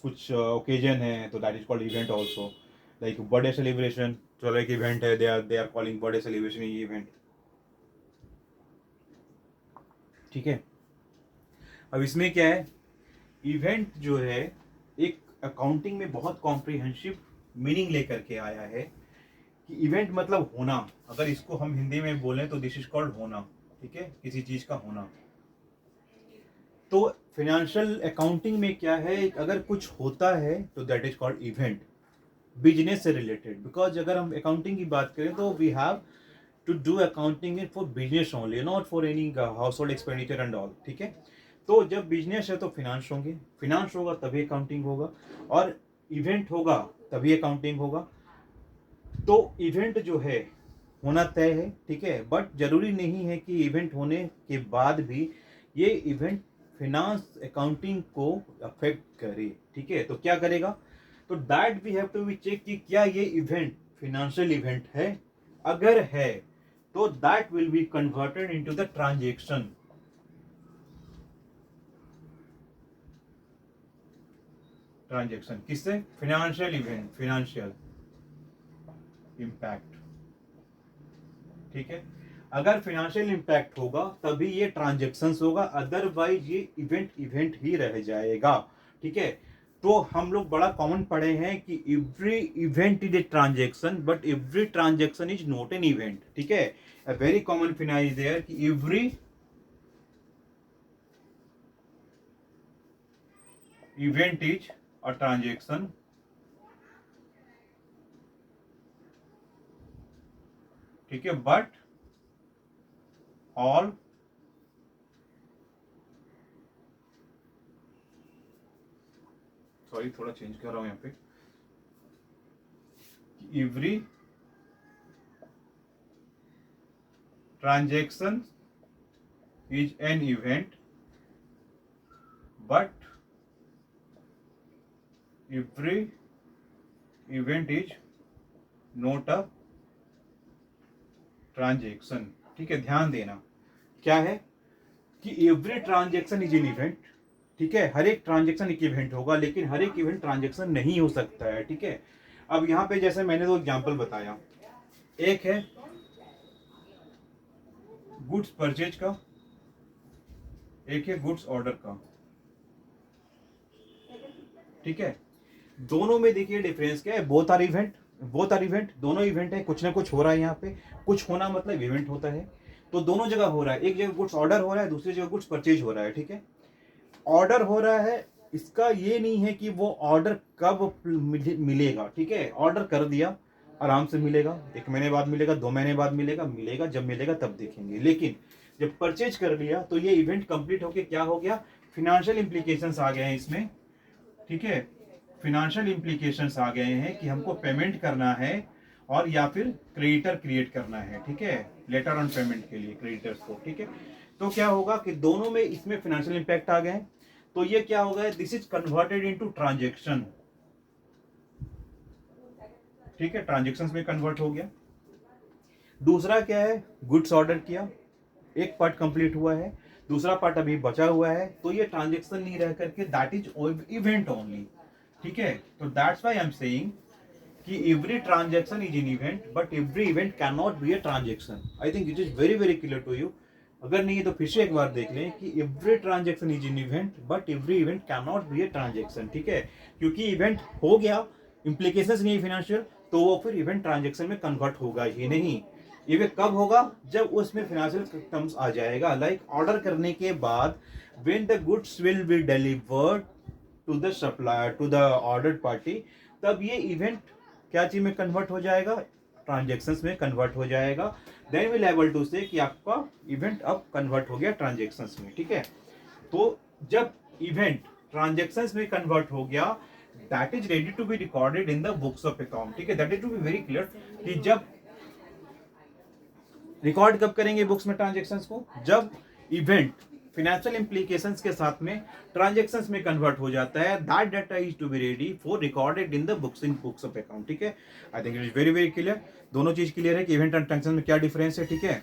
कुछ ओकेजन है तो that is called event also, like birthday celebration, चलो एक इवेंट है, they are calling birthday celebration event, ठीक है। अब इसमें क्या है, इवेंट जो है एक अकाउंटिंग में बहुत कॉम्प्रिहेंसिव मीनिंग लेकर के आया है कि इवेंट मतलब होना, अगर इसको हम हिंदी में बोलें तो दिस इज कॉल्ड होना, ठीक है, किसी चीज का होना। तो फाइनेंशियल अकाउंटिंग में क्या है, अगर कुछ होता है तो that is called event, business से रिलेटेड, बिकॉज अगर हम अकाउंटिंग की बात करें तो we have to do accounting in for business only, not for any house hold expenditure and all, ठीक है। तो जब बिजनेस है तो फिनांस होंगे, फिनांस होगा तभी अकाउंटिंग होगा, और इवेंट होगा तभी अकाउंटिंग होगा। तो इवेंट जो है होना तय है, ठीक है, बट जरूरी नहीं है कि इवेंट होने के बाद भी ये इवेंट फिनांस अकाउंटिंग को अफेक्ट करे, ठीक है। तो क्या करेगा, तो that we have to be check कि क्या ये इवेंट फिनेंशियल इवेंट है, अगर है तो that will be converted into the transaction, transaction किससे, फिनेंशियल इवेंट, फिनेंशियल इंपैक्ट, ठीक है। अगर फिनेंशियल इंपैक्ट होगा तभी ये ट्रांजैक्शंस होगा, अदरवाइज ये इवेंट ही रह जाएगा, ठीक है। तो हम लोग बड़ा कॉमन पढ़े हैं कि every event is a transaction but every transaction is not an event, ठीक है। A very common final is there कि every event is a transaction, ठीक है, बट ऑल सॉरी थोड़ा चेंज कर रहा हूं यहाँ पे, every transaction is an event but every event is not a transaction, ठीक है। ध्यान देना क्या है कि every transaction is an event, ठीक है, हर एक ट्रांजेक्शन एक इवेंट होगा, लेकिन हर एक इवेंट ट्रांजेक्शन नहीं हो सकता है, ठीक है। अब यहाँ पे जैसे मैंने दो एग्जांपल बताया, एक है गुड्स परचेज का, एक है गुड्स ऑर्डर का, ठीक है। दोनों में देखिए डिफरेंस क्या है, बोथ आर इवेंट, दोनों इवेंट है, कुछ ना कुछ हो रहा है यहाँ पे, कुछ होना मतलब इवेंट होता है, तो दोनों जगह हो रहा है, एक जगह गुड्स ऑर्डर हो रहा है, दूसरी जगह गुड्स परचेज हो रहा है, ठीक है। ऑर्डर हो रहा है, इसका ये नहीं है कि वो ऑर्डर कब मिलेगा, ठीक है, ऑर्डर कर दिया आराम से मिलेगा, 1 महीने बाद मिलेगा, 2 महीने बाद मिलेगा, जब मिलेगा तब देखेंगे, लेकिन जब परचेज कर लिया तो ये इवेंट कंप्लीट होके क्या हो गया, फिनेंशियल इंप्लीकेशंस आ गए हैं इसमें, ठीक है। फिनेंशियल इंप्लीकेशंस आ गए हैं कि हमको पेमेंट करना है और या फिर क्रेडिटर क्रिएट करना है, ठीक है, लेटर ऑन पेमेंट के लिए क्रेडिटर्स को, ठीक है। तो क्या होगा कि दोनों में इसमें फिनेंशियल इंपैक्ट आ गए, तो ये क्या होगा, this is converted into transaction, ठीक है, ट्रांजेक्शंस में कन्वर्ट हो गया। दूसरा क्या है, गुड्स ऑर्डर किया, एक पार्ट कंप्लीट हुआ है, दूसरा पार्ट अभी बचा हुआ है, तो ये ट्रांजेक्शन नहीं रह करके दैट इज इवेंट ओनली। ठीक है, तो that's why I am saying कि every transaction is an event but every event can not be a transaction. I think it is very very clear to you. अगर नहीं है तो फिर से एक बार देख लें कि every transaction is an event but every event can not be a transaction. ठीक है, क्योंकि इवेंट हो गया, इम्प्लीकेशंस नहीं फाइनेंशियल, तो वो फिर इवेंट ट्रांजेक्शन में कन्वर्ट होगा ही नहीं। ये कब होगा, जब उसमें फाइनेंशियल टर्म्स आ जाएगा, लाइक ऑर्डर करने के बाद when the goods will be delivered to the supplier to the ordered party, तब ये इवेंट क्या चीज में कन्वर्ट हो जाएगा, ट्रांजेक्शंस में कन्वर्ट हो जाएगा। देन विल एबल टू से कि आपका इवेंट अब कन्वर्ट हो गया ट्रांजेक्शंस में। ठीक है, तो जब इवेंट ट्रांजेक्शंस में कन्वर्ट हो गया, that is ready to be recorded in the books of account. ठीक है, that is to be very clear कि जब रिकॉर्ड कब करेंगे बुक्स में ट्रांजेक्शंस को, जब इवेंट फाइनेंशियल इंप्लीकेशंस के साथ में ट्रांजेक्शंस में कन्वर्ट हो जाता है, that data is to be ready for recorded in the books of account. ठीक है, I think it is very very clear. दोनों चीज क्लियर है कि इवेंट एंड ट्रांजेक्शन में क्या डिफरेंस है। ठीक है,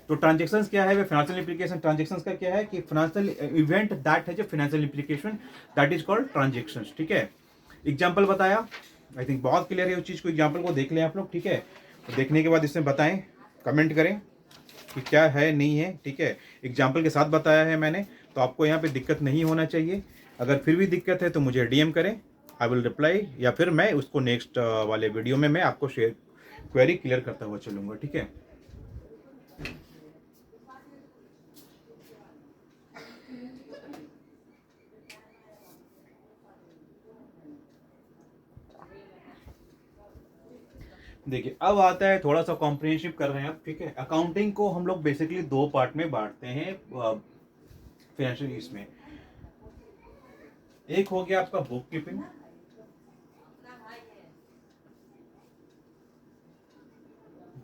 तो ट्रांजेक्शंस क्या है, फाइनेंशियल इंप्लीकेशन। ट्रांजेक्शंस का क्या है कि financial event that has a financial implication, that is called transactions. ठीक है, एग्जांपल बताया, आई थिंक बहुत क्लियर है उस चीज को। एग्जांपल को देख लें आप लोग। ठीक है, तो देखने के बाद इसमें बताएं, कमेंट करें कि क्या है नहीं है। ठीक है, एग्जाम्पल के साथ बताया है मैंने, तो आपको यहाँ पे दिक्कत नहीं होना चाहिए। अगर फिर भी दिक्कत है तो मुझे डीएम करें, आई विल रिप्लाई, या फिर मैं उसको नेक्स्ट वाले वीडियो में मैं आपको शेयर क्वेरी क्लियर करता हुआ चलूंगा। ठीक है, देखिए अब आता है थोड़ा सा कॉम्प्रिहेंसिव कर रहे हैं आप। ठीक है, अकाउंटिंग को हम लोग बेसिकली दो पार्ट में बांटते हैं फाइनेंशियल इसमें। एक हो गया आपका बुक कीपिंग,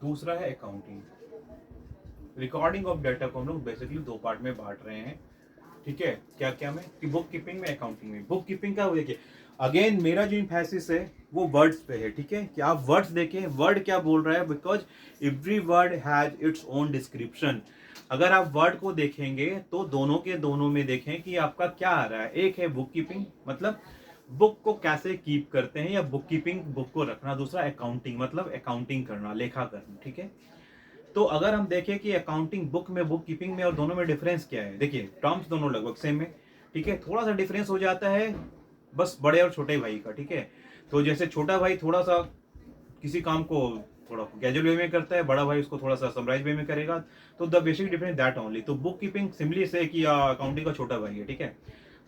दूसरा है अकाउंटिंग। रिकॉर्डिंग ऑफ डाटा को हम लोग बेसिकली दो पार्ट में बांट रहे हैं। ठीक है, क्या क्या में कि बुक कीपिंग में, अकाउंटिंग में। बुक कीपिंग का देखिए, अगेन मेरा जो इम्फेसिस है वो वर्ड्स पे है। ठीक है, कि आप वर्ड्स देखें, वर्ड क्या बोल रहा है, because every word has its own description. अगर आप वर्ड को देखेंगे तो दोनों के दोनों में देखें कि आपका क्या आ रहा है। एक है बुक कीपिंग, मतलब बुक को कैसे कीप करते हैं या बुक कीपिंग, बुक को रखना। दूसरा अकाउंटिंग, मतलब अकाउंटिंग करना, लेखा करना। ठीक है, तो अगर हम देखें कि अकाउंटिंग बुक में, बुक कीपिंग में और दोनों में डिफरेंस क्या है, देखिए टर्म्स दोनों लगभग सेम है। ठीक है, थोड़ा सा डिफरेंस हो जाता है बस बड़े और छोटे भाई का। ठीक है, तो जैसे छोटा भाई थोड़ा सा किसी काम को थोड़ा कैजुअल वे में करता है, बड़ा भाई उसको थोड़ा सा समराइज वे में करेगा, तो the basic difference that only. तो बुक कीपिंग सिंपली से कि अकाउंटिंग का छोटा भाई है। ठीक है,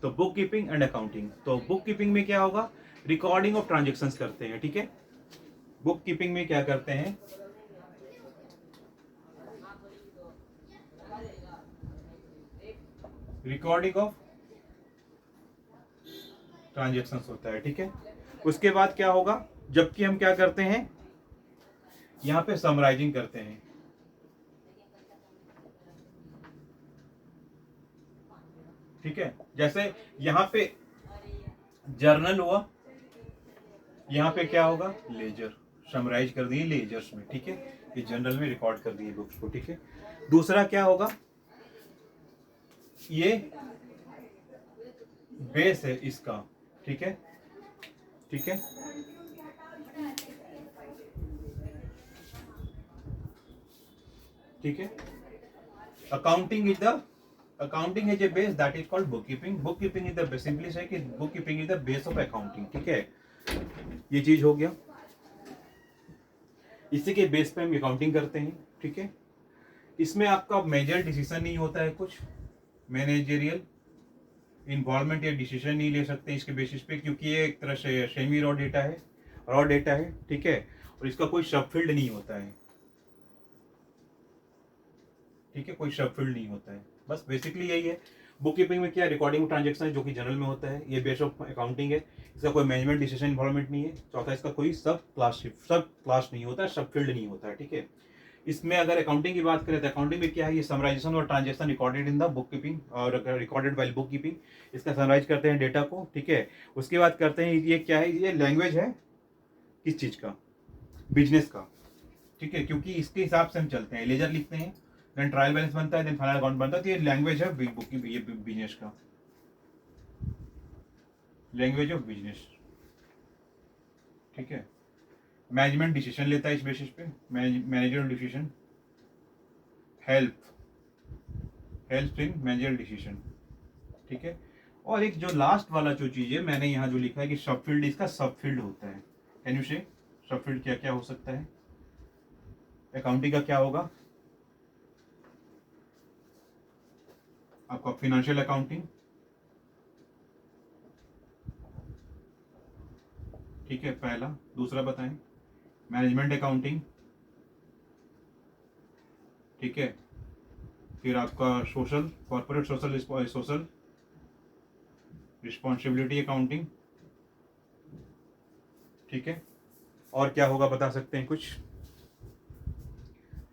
तो बुक कीपिंग एंड अकाउंटिंग। तो बुक कीपिंग में क्या होगा, रिकॉर्डिंग ऑफ ट्रांजेक्शंस करते हैं। ठीक है, बुक कीपिंग में क्या करते हैं, रिकॉर्डिंग ऑफ ट्रांजेक्शंस होता है। ठीक है, उसके बाद क्या होगा, जबकि हम क्या करते हैं, यहां पे समराइजिंग करते हैं। ठीक है, जैसे यहां पे जर्नल हुआ, यहां पे क्या होगा, लेजर, समराइज कर दिए लेजर्स में। ठीक है, ये जनरल में रिकॉर्ड कर दिए बुक्स को। ठीक है, दूसरा क्या होगा, ये बेस है इसका। ठीक है, ठीक है, ठीक है, accounting is the accounting is a base, that is called book keeping. Book keeping is the simply से कि book keeping is the base of accounting. ठीक है, ये चीज हो गया, इसी के बेस पे हम अकाउंटिंग करते हैं। ठीक है, इसमें आपका मेजर डिसीजन नहीं होता है, कुछ मैनेजरियल इन्वॉल्वमेंट या डिसीजन नहीं ले सकते इसके बेसिस पे, क्योंकि ये एक तरह से सेमी रॉ डेटा है, रॉ डेटा है। ठीक है, और इसका कोई सब फील्ड नहीं होता है। ठीक है, कोई सब फील्ड नहीं होता है, बस बेसिकली यही है। बुक कीपिंग में क्या, रिकॉर्डिंग ट्रांजेक्शन है जो कि जनरल में होता है, ये बेस ऑफ अकाउंटिंग है। इसका कोई मैनेजमेंट डिसीजन इन्वॉल्वमेंट नहीं है। चौथा, इसका कोई सब क्लास नहीं होता है, सब फील्ड नहीं होता है। ठीक है, इसमें अगर अकाउंटिंग की बात करें तो अकाउंटिंग में क्या है, ये समराइजेशन और transaction recorded in the book keeping और रिकॉर्डेड बाय बुक कीपिंग। इसका समराइज करते हैं डेटा को। ठीक है, उसके बाद करते हैं, ये क्या है, ये लैंग्वेज है किस चीज़ का, बिजनेस का, ठीक है, क्योंकि इसके हिसाब से हम चलते हैं, लेजर लिखते हैं, देन ट्रायल बैलेंस बनता है, देन फाइनल अकाउंट बनता है। तो ये लैंग्वेज है ये बिजनेस का, लैंग्वेज ऑफ बिजनेस, ठीक है। मैनेजमेंट डिसीजन लेता है इस बेसिस पे, manager decision, help in manager decision, ठीक है। और एक जो लास्ट वाला जो चीज है मैंने यहाँ जो लिखा है कि सब फील्ड, इसका सब फील्ड होता है। कैन यू से सब फील्ड क्या क्या हो सकता है? अकाउंटिंग का क्या होगा आपका? फिनेंशियल अकाउंटिंग, ठीक है, पहला। दूसरा बताएं, मैनेजमेंट अकाउंटिंग, ठीक है। फिर आपका social, corporate social responsibility accounting, ठीक है। और क्या होगा बता सकते हैं कुछ?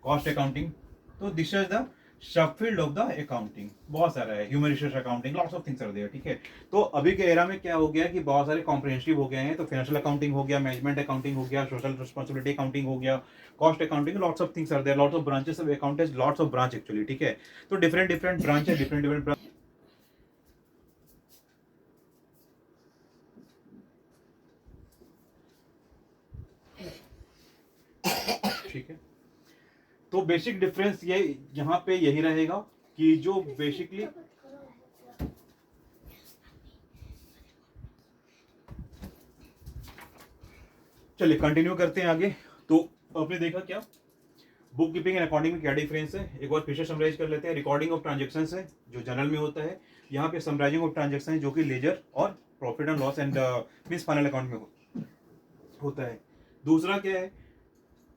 Cost accounting. तो this is the sub field of the accounting. बहुत सारा है, human resource accounting, lots of things are there, ठीक है। तो अभी के एरा में क्या हो गया कि बहुत सारे कॉम्प्रिहेंसिव हो गए हैं। तो फाइनेंशियल अकाउंटिंग हो गया, मैनेजमेंट अकाउंटिंग हो गया, सोशल रिस्पॉन्सिबिलिटी अकाउंटिंग हो गया, cost accounting, lots of things are there, lots of branches of accountants, lots of branch actually, ठीक है। तो डिफरेंट ब्रांच है, डिफरेंट ब्रांच, ठीक है। तो बेसिक डिफरेंस ये यहाँ पे यही रहेगा कि जो बेसिकली, चलिए कंटिन्यू करते हैं आगे। तो आपने देखा क्या बुक कीपिंग एंड अकाउंटिंग में क्या डिफरेंस है, एक बार फिर से समराइज कर लेते हैं। रिकॉर्डिंग ऑफ ट्रांजेक्शन है जो जनरल में होता है, यहाँ पे समराइजिंग ऑफ ट्रांजेक्शन है जो कि लेजर और profit and loss and means final account में होता है। दूसरा क्या है,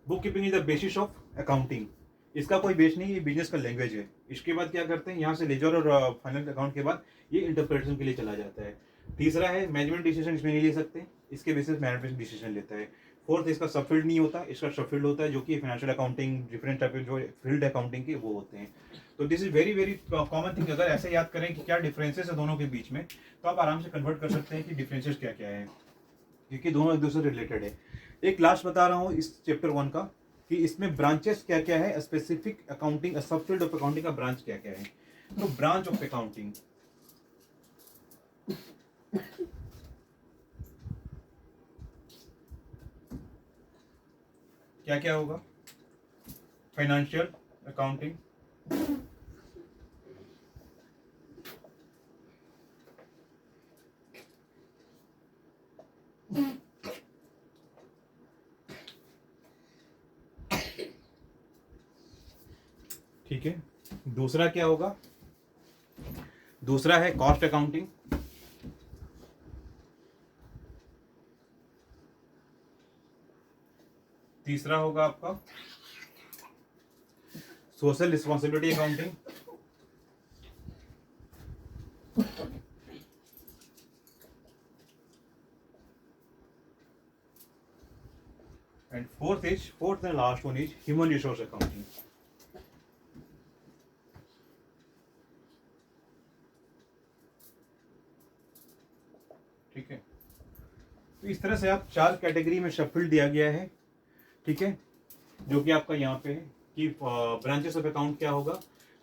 book keeping is the basis of accounting, इसका कोई बेस नहीं, ये बिजनेस का लैंग्वेज है। इसके बाद क्या करते हैं, यहाँ से लेजर और फाइनल अकाउंट के बाद ये इंटरप्रिटेशन के लिए चला जाता है। तीसरा है मैनेजमेंट डिसीजन, इसमें नहीं ले सकते, इसके बेसिस मैनेजमेंट डिसीजन लेता है। फोर्थ, इसका सब फील्ड नहीं होता, इसका सब फील्ड होता है जो कि फाइनेंशियल अकाउंटिंग, डिफरेंट टाइप जो फील्ड अकाउंटिंग के वो होते हैं। तो this is very very common thing. अगर ऐसे याद करें कि क्या डिफरेंसेस है दोनों के बीच में, तो आप आराम से कन्वर्ट कर सकते हैं कि डिफरेंसेस क्या क्या है, क्योंकि दोनों एक दूसरे से रिलेटेड है। एक लास्ट बता रहा हूँ इस चैप्टर 1 का कि इसमें ब्रांचेस क्या क्या है, स्पेसिफिक अकाउंटिंग, सब फील्ड ऑफ अकाउंटिंग का ब्रांच क्या क्या है। तो ब्रांच ऑफ अकाउंटिंग, क्या क्या होगा? फाइनेंशियल अकाउंटिंग, ठीक है। दूसरा क्या होगा? दूसरा है कॉस्ट अकाउंटिंग, तीसरा होगा आपका social responsibility accounting, and fourth and last one is human resource accounting, ठीक है। तो इस तरह से आप 4 कैटेगरी में शफल दिया गया है, ठीक है, जो कि आपका यहाँ पे है कि ब्रांचेस ऑफ अकाउंट क्या होगा,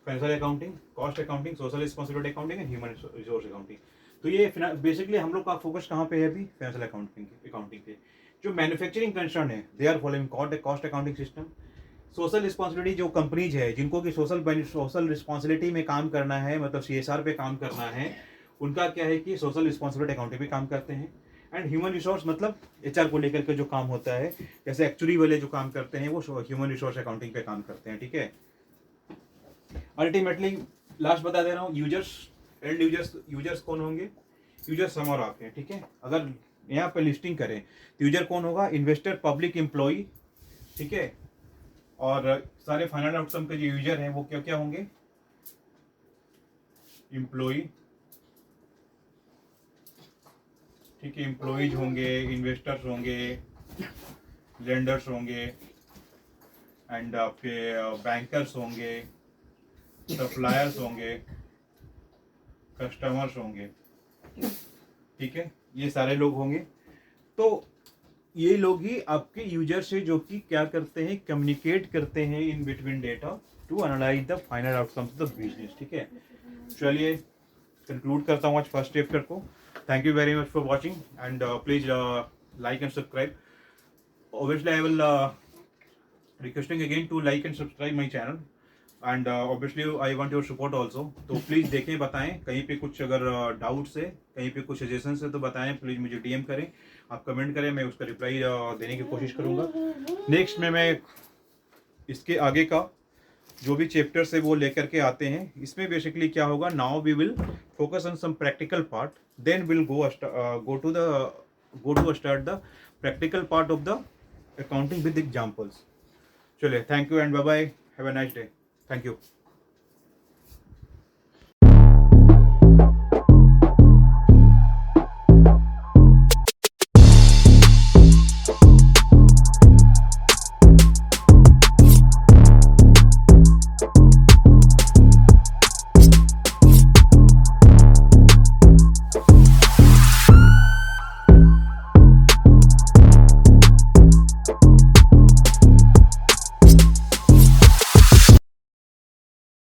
financial accounting, cost accounting, social responsibility accounting and human resource accounting. तो ये बेसिकली हम लोग का फोकस कहाँ पे है अभी? फाइनेंशियल अकाउंटिंग पे। जो मैन्युफैक्चरिंग कंसर्न है they are following cost accounting system. Social responsibility जो कंपनीज है जिनको कि सोशल रिस्पॉन्सिबिलिटी में काम करना है, मतलब CSR पे काम करना है, उनका क्या है कि सोशल रिस्पॉन्सिबिलिटी अकाउंटिंग पे काम करते हैं। एंड ह्यूमन रिसोर्स मतलब HR को लेकर के जो काम होता है, जैसे एक्चुअली वाले जो काम करते हैं वो ह्यूमन रिसोर्स अकाउंटिंग पे काम करते हैं, ठीक है। अल्टीमेटली लास्ट बता दे रहा हूँ, एंड यूजर्स कौन होंगे? यूजर सम और आप हैं, ठीक है। अगर यहाँ पे लिस्टिंग करें तो यूजर कौन होगा? इन्वेस्टर, पब्लिक, एम्प्लॉई, ठीक है। और सारे फाइनल आउटकम के जो यूजर हैं वो क्या क्या होंगे? एम्प्लॉई, ठीक है, एम्प्लॉइज होंगे, इन्वेस्टर्स होंगे, लेंडर्स होंगे, एंड आपके बैंकर्स होंगे, सप्लायर्स होंगे, कस्टमर्स होंगे, ठीक है, ये सारे लोग होंगे। तो ये लोग ही आपके यूजर से जो कि क्या करते हैं, कम्युनिकेट करते हैं in between data to analyse the final outcomes of the business. ठीक है, चलिए कंक्लूड करता हूँ आज फर्स्ट चैप्टर को। Thank you very much for watching and please like and subscribe. Obviously I will requesting again to like and subscribe my channel and obviously I want your support also। तो please देखें, बताएं, कहीं पे कुछ अगर doubts है, कहीं पे कुछ सजेशंस है तो बताएं, प्लीज़ मुझे डीएम करें, आप कमेंट करें, मैं उसका रिप्लाई देने की कोशिश करूँगा। नेक्स्ट में मैं इसके आगे का जो भी चैप्टर्स है वो लेकर के आते हैं। इसमें बेसिकली क्या होगा, now we will focus on some practical part, then will go to start the practical part of the accounting with examples। चलिए, thank you and bye bye, have a nice day, thank you.